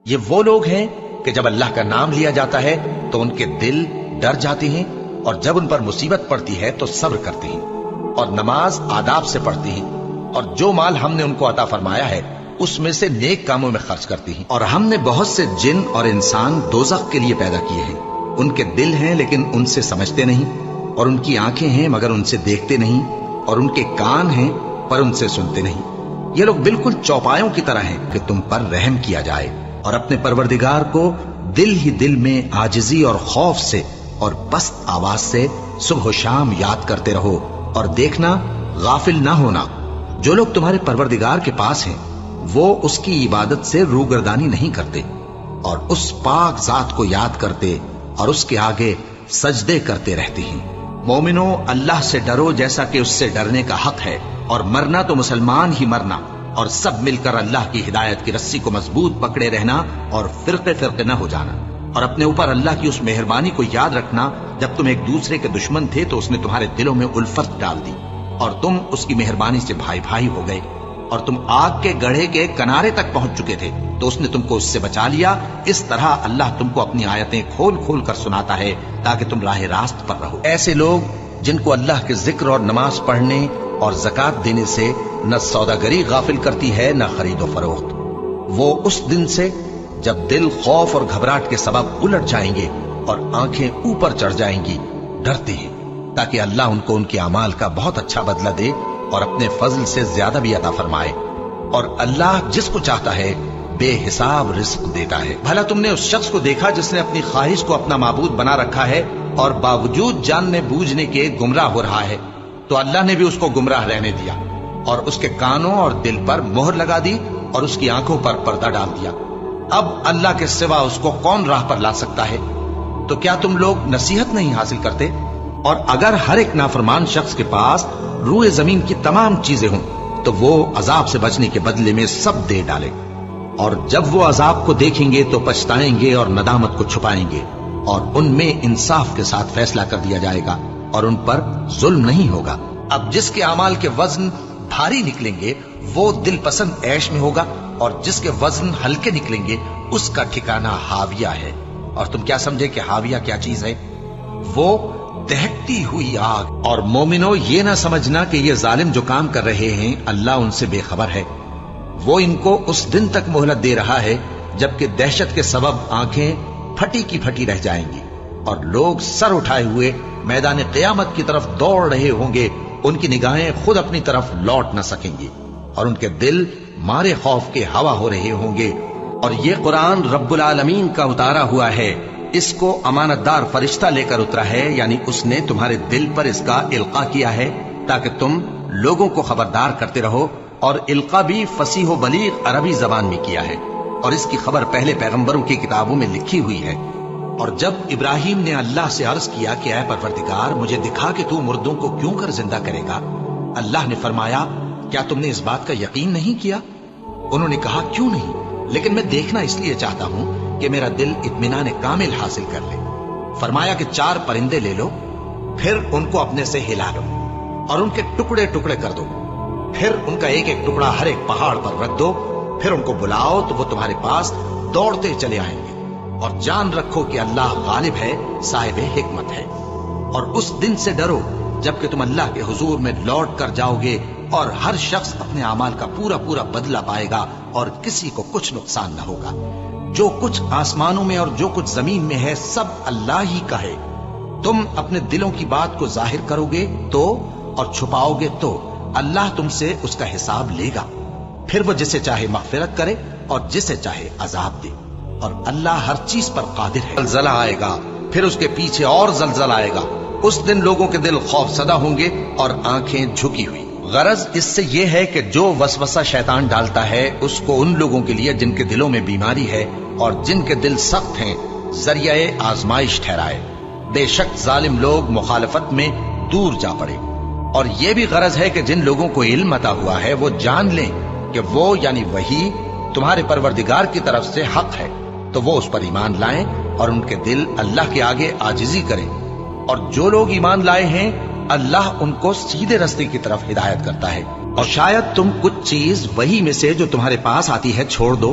یہ وہ لوگ ہیں کہ جب اللہ کا نام لیا جاتا ہے تو ان کے دل ڈر جاتے ہیں، اور جب ان پر مصیبت پڑتی ہے تو صبر کرتے ہیں، اور نماز آداب سے پڑھتے ہیں، اور جو مال ہم نے ان کو عطا فرمایا ہے اس میں سے نیک کاموں میں خرچ کرتے ہیں۔ اور ہم نے بہت سے جن اور انسان دوزخ کے لیے پیدا کیے ہیں، ان کے دل ہیں لیکن ان سے سمجھتے نہیں، اور ان کی آنکھیں ہیں مگر ان سے دیکھتے نہیں، اور ان کے کان ہیں پر ان سے سنتے نہیں۔ یہ لوگ بالکل چوپایوں کی طرح ہیں کہ تم پر رحم کیا جائے، اور اپنے پروردگار کو دل ہی دل میں عاجزی اور خوف سے اور پست آواز سے صبح و شام یاد کرتے رہو، اور دیکھنا غافل نہ ہونا۔ جو لوگ تمہارے پروردگار کے پاس ہیں وہ اس کی عبادت سے روگردانی نہیں کرتے، اور اس پاک ذات کو یاد کرتے اور اس کے آگے سجدے کرتے رہتے ہیں۔ مومنو، اللہ سے ڈرو جیسا کہ اس سے ڈرنے کا حق ہے، اور مرنا تو مسلمان ہی مرنا، اور سب مل کر اللہ کی ہدایت کی رسی کو مضبوط پکڑے رہنا اور فرقے فرقے نہ ہو جانا۔ اور اپنے اوپر اللہ کی اس مہربانی کو یاد رکھنا، جب تم ایک دوسرے کے دشمن تھے تو اس نے تمہارے دلوں میں الفت ڈال دی، اور تم اس کی مہربانی سے بھائی بھائی ہو گئے، اور تم آگ کے گڑھے کے کنارے تک پہنچ چکے تھے تو اس نے تم کو اس سے بچا لیا۔ اس طرح اللہ تم کو اپنی آیتیں کھول کھول کر سناتا ہے تاکہ تم راہ راست پر رہو۔ ایسے لوگ جن کو اللہ کے ذکر اور نماز پڑھنے اور زکوٰۃ دینے سے نہ سوداگری غافل کرتی ہے نہ خرید و فروخت، وہ اس دن سے جب دل خوف اور گھبراہٹ کے سبب الٹ جائیں گے اور آنکھیں اوپر چڑھ جائیں گی ڈرتے ہیں، تاکہ اللہ ان کو ان کے اعمال کا بہت اچھا بدلہ دے اور اپنے فضل سے زیادہ بھی عطا فرمائے۔ اور اللہ جس کو چاہتا ہے بے حساب رزق دیتا ہے۔ بھلا تم نے اس شخص کو دیکھا جس نے اپنی خواہش کو اپنا معبود بنا رکھا ہے اور باوجود جاننے بوجھنے کے گمراہ ہو رہا ہے؟ تو اللہ نے بھی اس کو گمراہ رہنے دیا، اور اس کے کانوں اور دل پر مہر لگا دی، اور اس کی آنکھوں پر پردہ ڈال دیا۔ اب اللہ کے سوا اس کو کون راہ پر لا سکتا ہے؟ تو کیا تم لوگ نصیحت نہیں حاصل کرتے؟ اور اگر ہر ایک نافرمان شخص کے پاس روئے زمین کی تمام چیزیں ہوں تو وہ عذاب سے بچنے کے بدلے میں سب دے ڈالے، اور جب وہ عذاب کو دیکھیں گے تو پچھتائیں گے اور ندامت کو چھپائیں گے، اور ان میں انصاف کے ساتھ فیصلہ کر دیا جائے گا اور ان پر ظلم نہیں ہوگا۔ اب جس کے اعمال کے وزن بھاری نکلیں گے وہ دل پسند عیش میں ہوگا، اور جس کے وزن ہلکے نکلیں گے اس کا ٹھکانہ ہاویہ ہے۔ اور تم کیا سمجھے کہ ہاویہ کیا چیز ہے؟ وہ دہکتی ہوئی آگ۔ اور مومنو، یہ نہ سمجھنا کہ یہ ظالم جو کام کر رہے ہیں اللہ ان سے بے خبر ہے، وہ ان کو اس دن تک مہلت دے رہا ہے جبکہ دہشت کے سبب آنکھیں پھٹی کی پھٹی رہ جائیں گی، اور لوگ سر اٹھائے ہوئے میدان قیامت کی طرف دوڑ رہے ہوں گے، ان کی نگاہیں خود اپنی طرف لوٹ نہ سکیں گی، اور ان کے دل مارے خوف کے ہوا ہو رہے ہوں گے۔ اور یہ قرآن رب العالمین کا اتارا ہوا ہے، اس کو امانت دار فرشتہ لے کر اترا ہے، یعنی اس نے تمہارے دل پر اس کا القاء کیا ہے تاکہ تم لوگوں کو خبردار کرتے رہو، اور القاء بھی فصیح و بلیغ عربی زبان میں کیا ہے، اور اس کی خبر پہلے پیغمبروں کی کتابوں میں لکھی ہوئی ہے۔ اور جب ابراہیم نے اللہ سے عرض کیا کہ اے پروردگار مجھے دکھا کہ تو مردوں کو کیوں کر زندہ کرے گا، اللہ نے فرمایا کیا تم نے اس بات کا یقین نہیں کیا؟ انہوں نے کہا کیوں نہیں، لیکن میں دیکھنا اس لیے چاہتا ہوں کہ میرا دل اطمینان کامل حاصل کر لے۔ فرمایا کہ 4 پرندے لے لو، پھر ان کو اپنے سے ہلا لو اور ان کے ٹکڑے ٹکڑے کر دو، پھر ان کا ایک ایک ٹکڑا ہر ایک پہاڑ پر رکھ دو، پھر ان کو بلاؤ تو وہ تمہارے پاس دوڑتے چلے آئیں گے، اور جان رکھو کہ اللہ غالب ہے، صاحب حکمت ہے۔ اور اس دن سے ڈرو جبکہ تم اللہ کے حضور میں لوٹ کر جاؤ گے، اور ہر شخص اپنے اعمال کا پورا پورا بدلہ پائے گا، اور کسی کو کچھ نقصان نہ ہوگا۔ جو کچھ آسمانوں میں اور جو کچھ زمین میں ہے سب اللہ ہی کا ہے۔ تم اپنے دلوں کی بات کو ظاہر کرو گے تو اور چھپاؤ گے تو اللہ تم سے اس کا حساب لے گا، پھر وہ جسے چاہے مغفرت کرے اور جسے چاہے عذاب دے، اور اللہ ہر چیز پر قادر ہے۔ زلزلہ آئے گا، پھر اس کے پیچھے اور زلزلہ آئے گا، اس دن لوگوں کے دل خوف زدہ ہوں گے اور آنکھیں جھکی ہوئی۔ غرض اس سے یہ ہے کہ جو وسوسہ شیطان ڈالتا ہے اس کو ان لوگوں کے لیے جن کے دلوں میں بیماری ہے اور جن کے دل سخت ہیں ذریعہ آزمائش ٹھہرائے۔ بے شک ظالم لوگ مخالفت میں دور جا پڑے۔ اور یہ بھی غرض ہے کہ جن لوگوں کو علم عطا ہوا ہے وہ جان لیں کہ وہ یعنی وہی تمہارے پروردگار کی طرف سے حق ہے، تو وہ اس پر ایمان لائیں اور ان کے دل اللہ کے آگے عاجزی کریں۔ اور جو لوگ ایمان لائے ہیں اللہ ان کو سیدھے راستے کی طرف ہدایت کرتا ہے۔ اور شاید تم کچھ چیز وہی میں سے جو تمہارے پاس آتی ہے چھوڑ دو،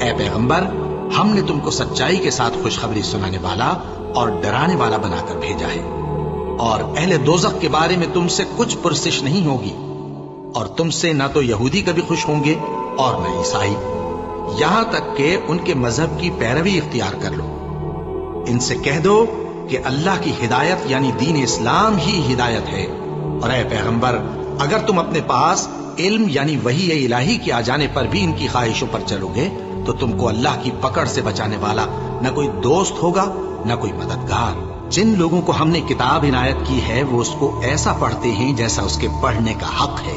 اے پیغمبر، ہم نے تم کو سچائی کے ساتھ خوشخبری سنانے والا اور ڈرانے والا بنا کر بھیجا ہے، اور اہل دوزخ کے بارے میں تم سے کچھ پرسش نہیں ہوگی، اور تم سے نہ تو یہودی کبھی خوش ہوں گے اور نہ عیسائی، یہاں تک کہ ان کے مذہب کی پیروی اختیار کر لو۔ ان سے کہہ دو کہ اللہ کی ہدایت یعنی دین اسلام ہی ہدایت ہے، اور اے پیغمبر، اگر تم اپنے پاس علم یعنی وحی الہی کے آ جانے پر بھی ان کی خواہشوں پر چلو گے تو تم کو اللہ کی پکڑ سے بچانے والا نہ کوئی دوست ہوگا نہ کوئی مددگار۔ جن لوگوں کو ہم نے کتاب عنایت کی ہے وہ اس کو ایسا پڑھتے ہیں جیسا اس کے پڑھنے کا حق ہے،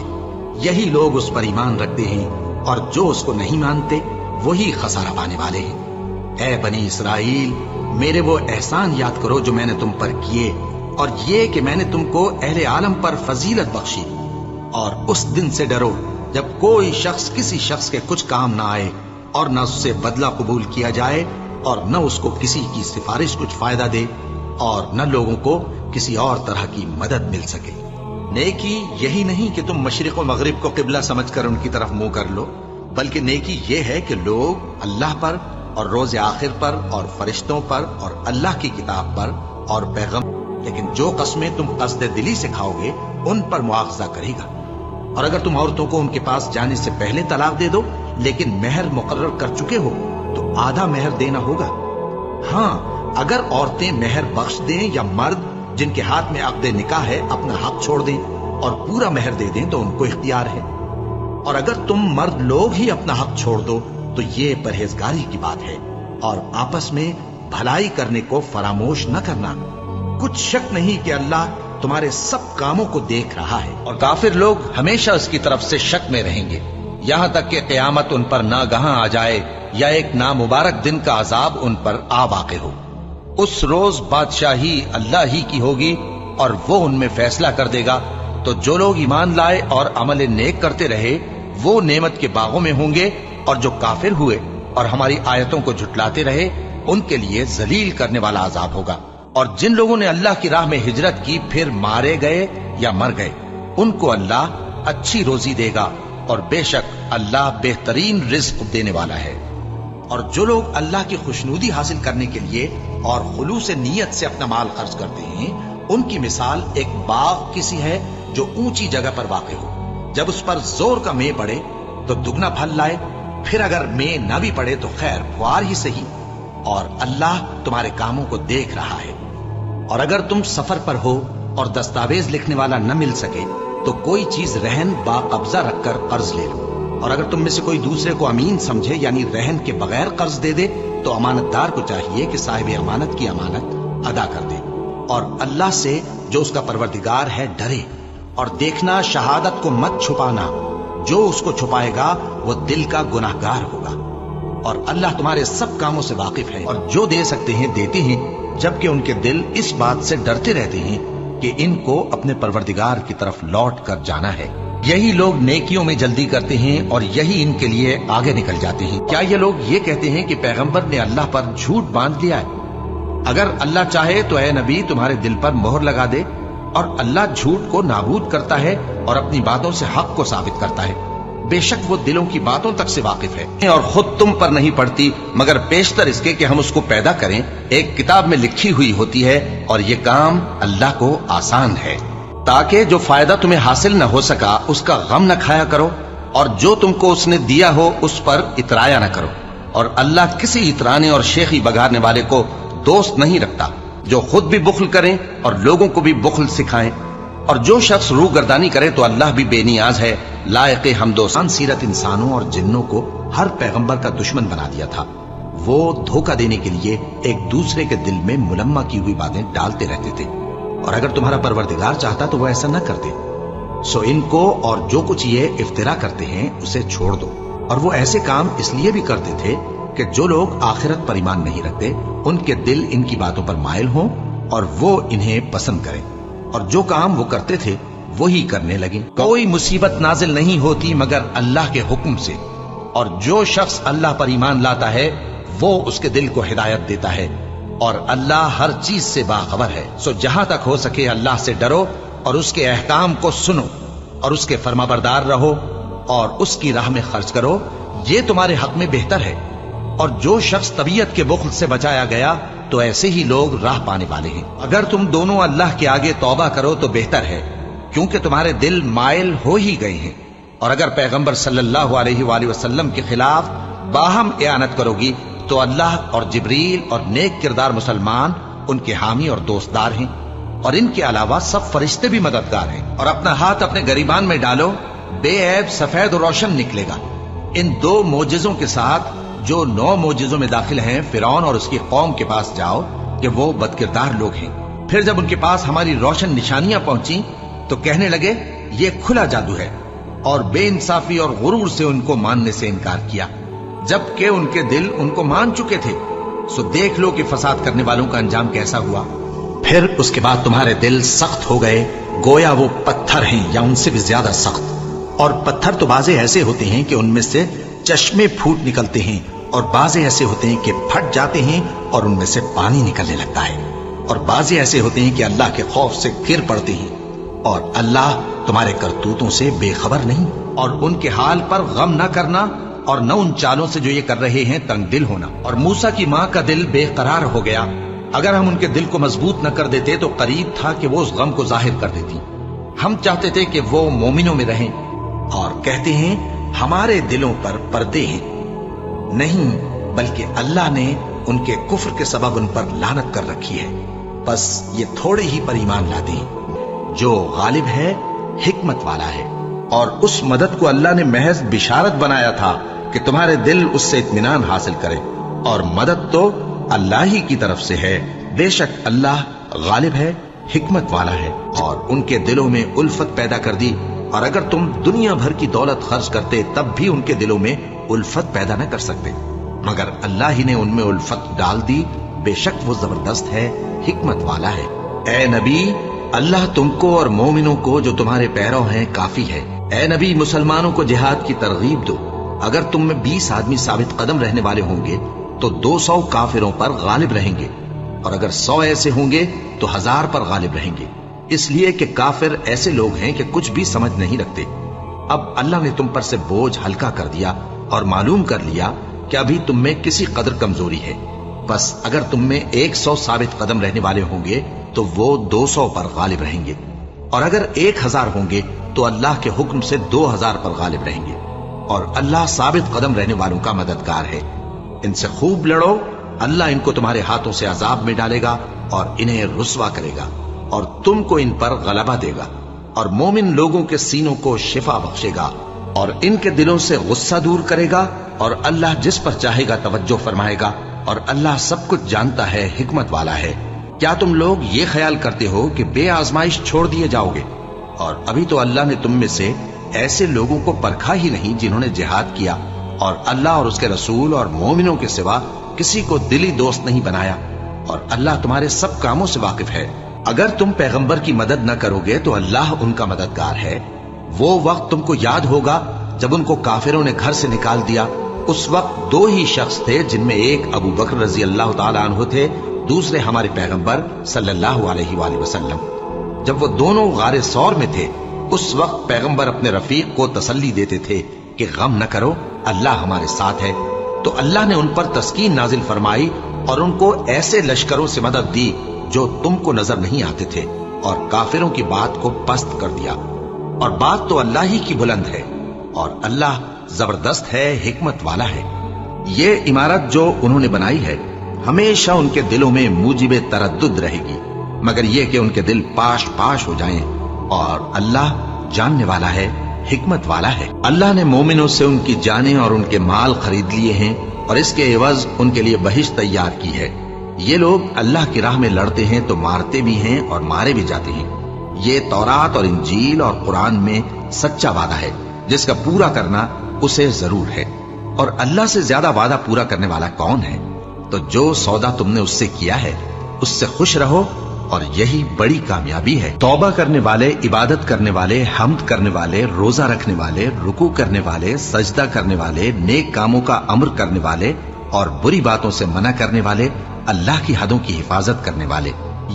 یہی لوگ اس پر ایمان رکھتے ہیں، اور جو اس کو نہیں مانتے وہی خسارہ پانے والے ہیں۔ اے بنی اسرائیل، میرے وہ احسان یاد کرو جو میں نے تم پر کیے، اور یہ کہ میں نے تم کو اہل عالم پر فضیلت بخشی، اور اس دن سے ڈرو جب کوئی شخص کسی شخص کے کچھ کام نہ آئے، اور نہ اس سے بدلہ قبول کیا جائے، اور نہ اس کو کسی کی سفارش کچھ فائدہ دے، اور نہ لوگوں کو کسی اور طرح کی مدد مل سکے۔ نیکی یہی نہیں کہ تم مشرق و مغرب کو قبلہ سمجھ کر ان کی طرف منہ کر لو، بلکہ نیکی یہ ہے کہ لوگ اللہ پر اور روز آخر پر اور فرشتوں پر اور اللہ کی کتاب پر اور پیغمبر، لیکن جو قسمیں تم قصد دلی سے کھاؤ گے ان پر مواخذہ کرے گا۔ اور اگر تم عورتوں کو ان کے پاس جانے سے پہلے طلاق دے دو لیکن مہر مقرر کر چکے ہو تو آدھا مہر دینا ہوگا۔ ہاں، اگر عورتیں مہر بخش دیں یا مرد جن کے ہاتھ میں عقد نکاح ہے اپنا حق چھوڑ دیں اور پورا مہر دے دیں تو ان کو اختیار ہے، اور اگر تم مرد لوگ ہی اپنا حق چھوڑ دو تو یہ پرہیزگاری کی بات ہے، اور آپس میں بھلائی کرنے کو فراموش نہ کرنا۔ کچھ شک نہیں کہ اللہ تمہارے سب کاموں کو دیکھ رہا ہے، اور کافر لوگ ہمیشہ اس کی طرف سے شک میں رہیں گے یہاں تک کہ قیامت ان پر ناگہاں آ جائے یا ایک نامبارک دن کا عذاب ان پر آ واقع ہو۔ اس روز بادشاہی اللہ ہی کی ہوگی اور وہ ان میں فیصلہ کر دے گا، تو جو لوگ ایمان لائے اور عمل نیک کرتے رہے وہ نعمت کے باغوں میں ہوں گے، اور جو کافر ہوئے اور ہماری آیتوں کو جھٹلاتے رہے ان کے لیے ذلیل کرنے والا عذاب ہوگا۔ اور جن لوگوں نے اللہ کی راہ میں ہجرت کی پھر مارے گئے یا مر گئے ان کو اللہ اچھی روزی دے گا، اور بے شک اللہ بہترین رزق دینے والا ہے۔ اور جو لوگ اللہ کی خوشنودی حاصل کرنے کے لیے اور خلوص نیت سے اپنا مال خرچ کرتے ہیں ان کی مثال ایک باغ کسی ہے جو اونچی جگہ پر واقع ہو، جب اس پر زور کا مے پڑے تو دگنا پھل لائے، پھر اگر مے نہ بھی پڑے تو خیر پھوار ہی صحیح، اور اللہ تمہارے کاموں کو دیکھ رہا ہے۔ اور اگر تم سفر پر ہو اور دستاویز لکھنے والا نہ مل سکے تو کوئی چیز رہن با قبضہ رکھ کر قرض لے لو، اور اگر تم میں سے کوئی دوسرے کو امین سمجھے یعنی رہن کے بغیر قرض دے دے تو امانت دار کو چاہیے کہ صاحب امانت کی امانت ادا کر دے، اور اللہ سے جو اس کا پروردگار ہے ڈرے، اور دیکھنا شہادت کو مت چھپانا، جو اس کو چھپائے گا وہ دل کا گناہگار ہوگا، اور اللہ تمہارے سب کاموں سے واقف ہے، اور جو دے سکتے ہیں دیتے ہیں، جبکہ ان کے دل اس بات سے ڈرتے رہتے ہیں کہ ان کو اپنے پروردگار کی طرف لوٹ کر جانا ہے۔ یہی لوگ نیکیوں میں جلدی کرتے ہیں اور یہی ان کے لیے آگے نکل جاتے ہیں۔ کیا یہ لوگ یہ کہتے ہیں کہ پیغمبر نے اللہ پر جھوٹ باندھ لیا ہے؟ اگر اللہ چاہے تو اے نبی تمہارے دل پر مہر لگا دے، اور اللہ جھوٹ کو نابود کرتا ہے اور اپنی باتوں سے حق کو ثابت کرتا ہے، بے شک وہ دلوں کی باتوں تک سے واقف ہے، اور خود تم پر نہیں پڑتی مگر پیشتر اس کے کہ ہم اس کو پیدا کریں، ایک کتاب میں لکھی ہوئی ہوتی ہے، اور یہ کام اللہ کو آسان ہے، تاکہ جو فائدہ تمہیں حاصل نہ ہو سکا اس کا غم نہ کھایا کرو، اور جو تم کو اس نے دیا ہو اس پر اترایا نہ کرو، اور اللہ کسی اترانے اور شیخی بگاڑنے والے کو دوست نہیں رکھتا، جو خود بھی بخل کریں اور لوگوں کو بھی بخل سکھائیں، اور جو شخص روح گردانی کرے تو اللہ بھی بے نیاز ہے، لائق حمد و ثنا۔ سیرت انسانوں اور جنوں کو ہر پیغمبر کا دشمن بنا دیا تھا، وہ دھوکہ دینے کے لیے ایک دوسرے کے دل میں ملمہ کی ہوئی باتیں ڈالتے رہتے تھے، اور اگر تمہارا پروردگار چاہتا تو وہ ایسا نہ کرتے۔ سو ان کو اور جو کچھ یہ افترا کرتے ہیں اسے چھوڑ دو، اور وہ ایسے کام اس لیے بھی کرتے تھے کہ جو لوگ آخرت پر ایمان نہیں رکھتے ان کے دل ان کی باتوں پر مائل ہوں اور وہ انہیں پسند کریں، اور جو کام وہ کرتے تھے وہی کرنے لگیں۔ کوئی مصیبت نازل نہیں ہوتی مگر اللہ کے حکم سے، اور جو شخص اللہ پر ایمان لاتا ہے وہ اس کے دل کو ہدایت دیتا ہے، اور اللہ ہر چیز سے باخبر ہے۔ سو جہاں تک ہو سکے اللہ سے ڈرو اور اس کے احکام کو سنو اور اس کے فرما بردار رہو، اور اس کی راہ میں خرچ کرو، یہ تمہارے حق میں بہتر ہے۔ اور جو شخص طبیعت کے بخل سے بچایا گیا تو ایسے ہی لوگ راہ پانے والے ہیں۔ اگر تم دونوں اللہ کے آگے توبہ کرو تو بہتر ہے، کیونکہ تمہارے دل مائل ہو ہی گئے ہیں۔ اور اگر پیغمبر صلی اللہ علیہ وآلہ وسلم کے خلاف باہم اعانت کرو گی تو اللہ اور جبریل اور نیک کردار مسلمان ان کے حامی اور دوستدار ہیں، اور ان کے علاوہ سب فرشتے بھی مددگار ہیں۔ اور اپنا ہاتھ اپنے گریبان میں ڈالو، بے عیب سفید و روشن نکلے گا۔ ان 2 معجزوں کے ساتھ جو 9 معجزوں میں داخل ہیں فرعون اور اس کی قوم کے پاس جاؤ کہ وہ بدکردار لوگ ہیں۔ پھر جب ان کے پاس ہماری روشن نشانیاں پہنچی تو کہنے لگے یہ کھلا جادو ہے، اور بے انصافی اور غرور سے ان کو ماننے سے انکار کیا، جبکہ ان کے دل ان کو مان چکے تھے۔ سو دیکھ لو کہ فساد کرنے والوں کا انجام کیسا ہوا۔ پھر اس کے بعد تمہارے دل سخت ہو گئے، گویا وہ پتھر ہیں یا ان سے بھی زیادہ سخت۔ اور پتھر تو بازے ایسے ہوتے ہیں کہ ان میں سے چشمے پھوٹ نکلتے ہیں، اور بازے ایسے ہوتے ہیں کہ پھٹ جاتے ہیں اور ان میں سے پانی نکلنے لگتا ہے، اور بازے ایسے ہوتے ہیں کہ اللہ کے خوف سے گر پڑتے ہیں، اور اللہ تمہارے کرتوتوں سے بے خبر نہیں۔ اور ان کے حال پر غم نہ کرنا، اور نہ ان چالوں سے جو یہ کر رہے ہیں تنگ دل ہونا۔ اور موسیٰ کی ماں کا دل بے قرار ہو گیا، اگر ہم ان کے دل کو مضبوط نہ کر دیتے تو قریب تھا کہ وہ اس غم کو ظاہر کر دیتی۔ ہم چاہتے تھے کہ وہ مومنوں میں رہیں، اور کہتے ہیں ہمارے دلوں پر پردے ہیں، نہیں بلکہ اللہ نے ان کے کفر کے سبب ان پر لعنت کر رکھی ہے، بس یہ تھوڑے ہی پر ایمان لاتے ہیں۔ جو غالب ہے حکمت والا ہے، اور اس مدد کو اللہ نے محض بشارت بنایا تھا کہ تمہارے دل اس سے اطمینان حاصل کرے، اور مدد تو اللہ ہی کی طرف سے ہے۔ بے شک اللہ غالب ہے، حکمت والا ہے۔ اور ان کے دلوں میں الفت پیدا کر دی، اور اگر تم دنیا بھر کی دولت خرچ کرتے تب بھی ان کے دلوں میں الفت پیدا نہ کر سکتے، مگر اللہ ہی نے ان میں الفت ڈال دی۔ بے شک وہ زبردست ہے، حکمت والا ہے۔ اے نبی، اللہ تم کو اور مومنوں کو جو تمہارے پیرو ہیں کافی ہے۔ اے نبی، مسلمانوں کو جہاد کی ترغیب دو۔ اگر تم میں 20 آدمی ثابت قدم رہنے والے ہوں گے تو 200 کافروں پر غالب رہیں گے، اور اگر 100 ایسے ہوں گے تو 1000 پر غالب رہیں گے، اس لیے کہ کافر ایسے لوگ ہیں کہ کچھ بھی سمجھ نہیں رکھتے۔ اب اللہ نے تم پر سے بوجھ ہلکا کر دیا اور معلوم کر لیا کہ ابھی تم میں کسی قدر کمزوری ہے، بس اگر تم میں 100 ثابت قدم رہنے والے ہوں گے تو وہ 200 پر غالب رہیں گے، اور اگر 1000 ہوں گے تو اللہ کے حکم سے 2000 پر غالب رہیں گے، اور اللہ ثابت قدم رہنے والوں کا مددگار ہے۔ ان سے خوب لڑو، اللہ ان کو تمہارے ہاتھوں سے عذاب میں ڈالے گا اور انہیں رسوا کرے گا، اور تم کو ان پر غلبہ دے گا، اور مومن لوگوں کے سینوں کو شفا بخشے گا، اور ان کے دلوں سے غصہ دور کرے گا، اور اللہ جس پر چاہے گا توجہ فرمائے گا، اور اللہ سب کچھ جانتا ہے، حکمت والا ہے۔ کیا تم لوگ یہ خیال کرتے ہو کہ بے آزمائش چھوڑ دیے جاؤ گے؟ اور ابھی تو اللہ نے تم میں سے ایسے لوگوں کو پرکھا ہی نہیں جنہوں نے جہاد کیا، اور اللہ اور اس کے رسول اور مومنوں کے سوا کسی کو دلی دوست نہیں بنایا، اور اللہ تمہارے سب کاموں سے واقف ہے۔ اگر تم پیغمبر کی مدد نہ کرو گے تو اللہ ان کا مددگار ہے۔ وہ وقت تم کو یاد ہوگا جب ان کو کافروں نے گھر سے نکال دیا، اس وقت 2 ہی شخص تھے، جن میں ایک ابو بکر رضی اللہ تعالی عنہ تھے، دوسرے ہمارے پیغمبر صلی اللہ علیہ وآلہ وسلم۔ جب وہ دونوں غار ثور میں تھے، اس وقت پیغمبر اپنے رفیق کو تسلی دیتے تھے کہ غم نہ کرو، اللہ ہمارے ساتھ ہے۔ تو اللہ نے ان پر تسکین نازل فرمائی اور ان کو ایسے لشکروں سے مدد دی جو تم کو نظر نہیں آتے تھے، اور کافروں کی بات کو پست کر دیا، اور بات تو اللہ ہی کی بلند ہے، اور اللہ زبردست ہے، حکمت والا ہے۔ یہ عمارت جو انہوں نے بنائی ہے ہمیشہ ان کے دلوں میں موجب تردد رہے گی، مگر یہ کہ ان کے دل پاش پاش ہو جائیں، اور اللہ جاننے والا ہے، حکمت والا ہے۔ اللہ نے مومنوں سے ان کی جانیں اور ان کے مال خرید لیے ہیں، اور اس کے عوض ان کے لیے بہشت تیار کی ہے۔ یہ لوگ اللہ کی راہ میں لڑتے ہیں تو مارتے بھی ہیں اور مارے بھی جاتے ہیں۔ یہ تورات اور انجیل اور قرآن میں سچا وعدہ ہے، جس کا پورا کرنا اسے ضرور ہے، اور اللہ سے زیادہ وعدہ پورا کرنے والا کون ہے؟ تو جو سودا تم نے اس سے کیا ہے اس سے خوش رہو، اور یہی بڑی کامیابی ہے۔ توبہ کرنے والے، عبادت کرنے والے، حمد کرنے والے، روزہ رکھنے والے، رکوع کرنے والے، سجدہ کرنے والے، نیک کاموں کا امر کرنے والے اور بری باتوں سے منع کرنے والے، اللہ کی حدوں کی حفاظت کرنے والے،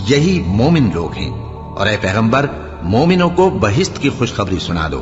یہی مومن لوگ ہیں۔ اور اے پیغمبر، مومنوں کو بہشت کی خوشخبری سنا دو۔